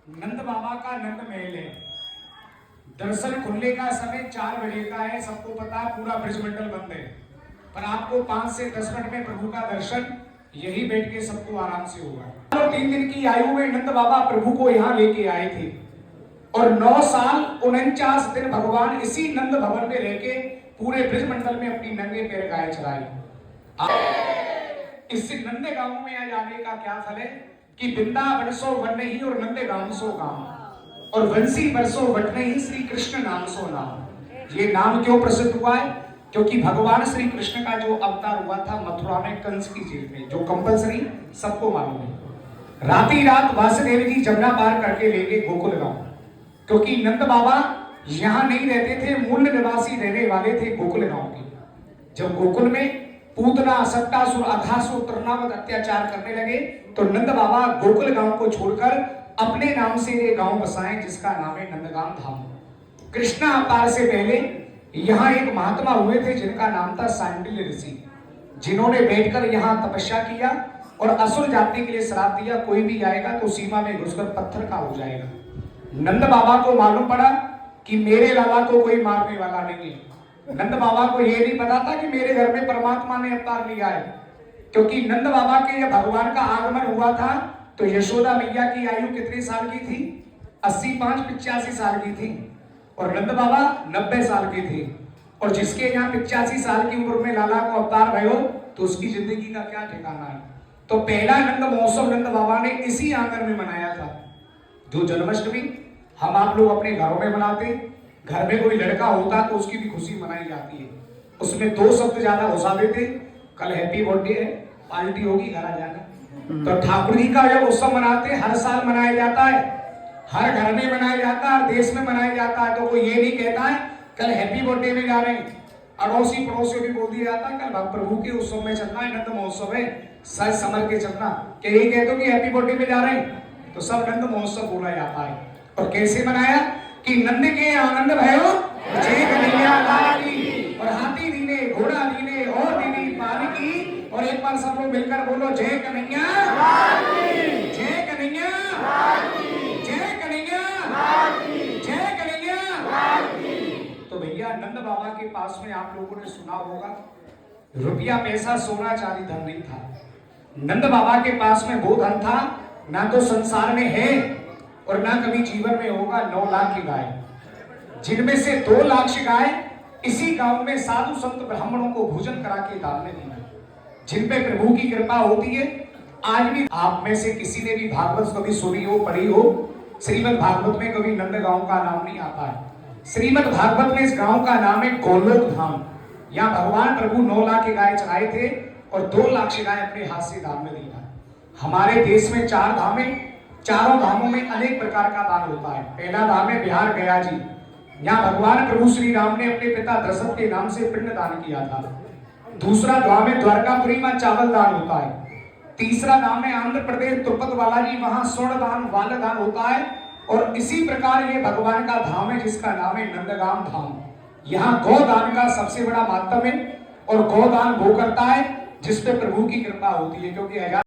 नंद बाबा का नंद महल है। दर्शन खुलने का समय 4 बजे का है, सबको पता है, पूरा ब्रजमंडल बंद है। पर आपको 5 से 10 मिनट में प्रभु का दर्शन यही बैठ के सबको आराम से होगा। और 3 दिन की आयु में नंद बाबा प्रभु को यहाँ लेके आए थे और 9 साल 49 दिन भगवान इसी नंद भवन में रह के पूरे ब्रजमंडल में अपनी नंगे पैर गाय चराई। इस नंदे गांव में आ जाने का क्या फल है कि वृंदावन सो वन ही और नंदे गांव सो गांव और वंशी बरसो वटने ही श्री कृष्ण नाम सो नाम। ये नाम क्यों प्रसिद्ध हुआ है? क्योंकि भगवान श्री कृष्ण का जो अवतार हुआ था मथुरा में कंस की जेल में, जो कंपलसरी सबको मालूम है। राती रात वासुदेव जी जमुना पार करके ले गए गोकुल गांव, क्योंकि नंद बाबा यहाँ नहीं रहते थे, मूल निवासी रहने वाले थे गोकुल गांव के। जब गोकुल में पूतना सट्टासुर अघासुर तृणावत अत्याचार करने लगे तो नंद बाबा गोकुल गांव को छोड़कर अपने नाम से ये गांव बसाए जिसका नाम है नंदगाम धाम। कृष्णा अवतार से पहले यहाँ एक महात्मा हुए थे जिनका नाम था सांडिल्य ऋषि, जिन्होंने बैठकर यहाँ तपस्या किया और असुर जाति के लिए श्राप दिया, कोई भी आएगा तो सीमा में घुसकर पत्थर का हो जाएगा। नंद बाबा को मालूम पड़ा कि मेरे लाला को कोई मारने वाला नहीं है। नंद बाबा को यह नहीं पता था कि मेरे घर में परमात्मा ने अवतार लिया है, क्योंकि नंद बाबा के जब भगवान का आगमन हुआ था तो यशोदा मैया की आयु कितने साल की थी? 85 साल की थी और नंद बाबा 90 साल के थे। और जिसके यहाँ 85 साल की उम्र में लाला को अवतार भयो तो उसकी जिंदगी का क्या ठिकाना है। तो पहला नंद महोत्सव नंद बाबा ने इसी आंगन में मनाया था। जो जन्माष्टमी हम आप लोग अपने घरों में मनाते, घर में कोई लड़का होता तो उसकी भी खुशी मनाई जाती है, उसमें 2 शब्द ज्यादा घुसा देते, कल हैप्पी बर्थडे है, पार्टी होगी, घर आ जाना। तो ठाकुर जी का जब उत्सव मनाते हर साल मनाया जाता है, हर घर में मनाया जाता है, हर देश में मनाया जाता है। तो कोई ये नहीं कहता है कल हैप्पी बर्थडे में जा रहे हैं, अड़ोसी पड़ोसी भी बोल दिया जाता है कल प्रभु के उत्सव में चलना है, नंद महोत्सव है, सज समर के चलना। क्या यही कहते हो कि हैप्पी बर्थडे में जा रहे हैं? तो सब नंद महोत्सव बोला जाता है। और कैसे मनाया कि नंद के आनंद भयो जय कन्हैया लाल की, और हाथी दीने घोड़ा दीने और दीनी पानी की। और एक बार सब लोग मिलकर बोलो जय कन्हैया लाल की, जय कन्हैया लाल की, जय कन्हैया लाल की, जय कन्हैया लाल की। तो भैया नंद बाबा के पास में आप लोगों ने सुना होगा रुपया पैसा सोना चांदी धन नहीं था। नंद बाबा के पास में वो धन था ना तो संसार में है और ना कभी जीवन में होगा। 9 लाख की गाय, जिनमें से 2 लाख गाय इसी गांव में साधु संत ब्राह्मणों को भोजन करा के दान में दी, जिन पे प्रभु की कृपा होती है। आज भी आप में से किसी ने भी भागवत कभी सुनी हो, पढ़ी हो? श्रीमद् भागवत में कभी नंद गांव का नाम नहीं आता है। श्रीमद् भागवत में इस गांव का नाम है गोलोक धाम। यहाँ भगवान प्रभु 9 लाख की गाय चढ़ाए थे और 2 लाख गाय अपने हाथ से दान में दी था। हमारे देश में 4 धाम है, चारों धामों में अनेक प्रकार का दान होता है। पहला धाम है बिहार गया जी, यहाँ भगवान प्रभु श्री राम ने अपने पिता दशरथ के नाम से पिंड दान किया था। दूसरा धाम है द्वारकापुरी में चावल दान होता है। तीसरा धाम है आंध्र प्रदेश तिरुपति बालाजी, वहां स्वर्ण दान वाल दान होता है। और इसी प्रकार ये भगवान का धाम है जिसका नाम है नंदगाम धाम। यहाँ गौदान का सबसे बड़ा माध्यम है और गौदान वो करता है जिसपे प्रभु की कृपा होती है, क्योंकि 1000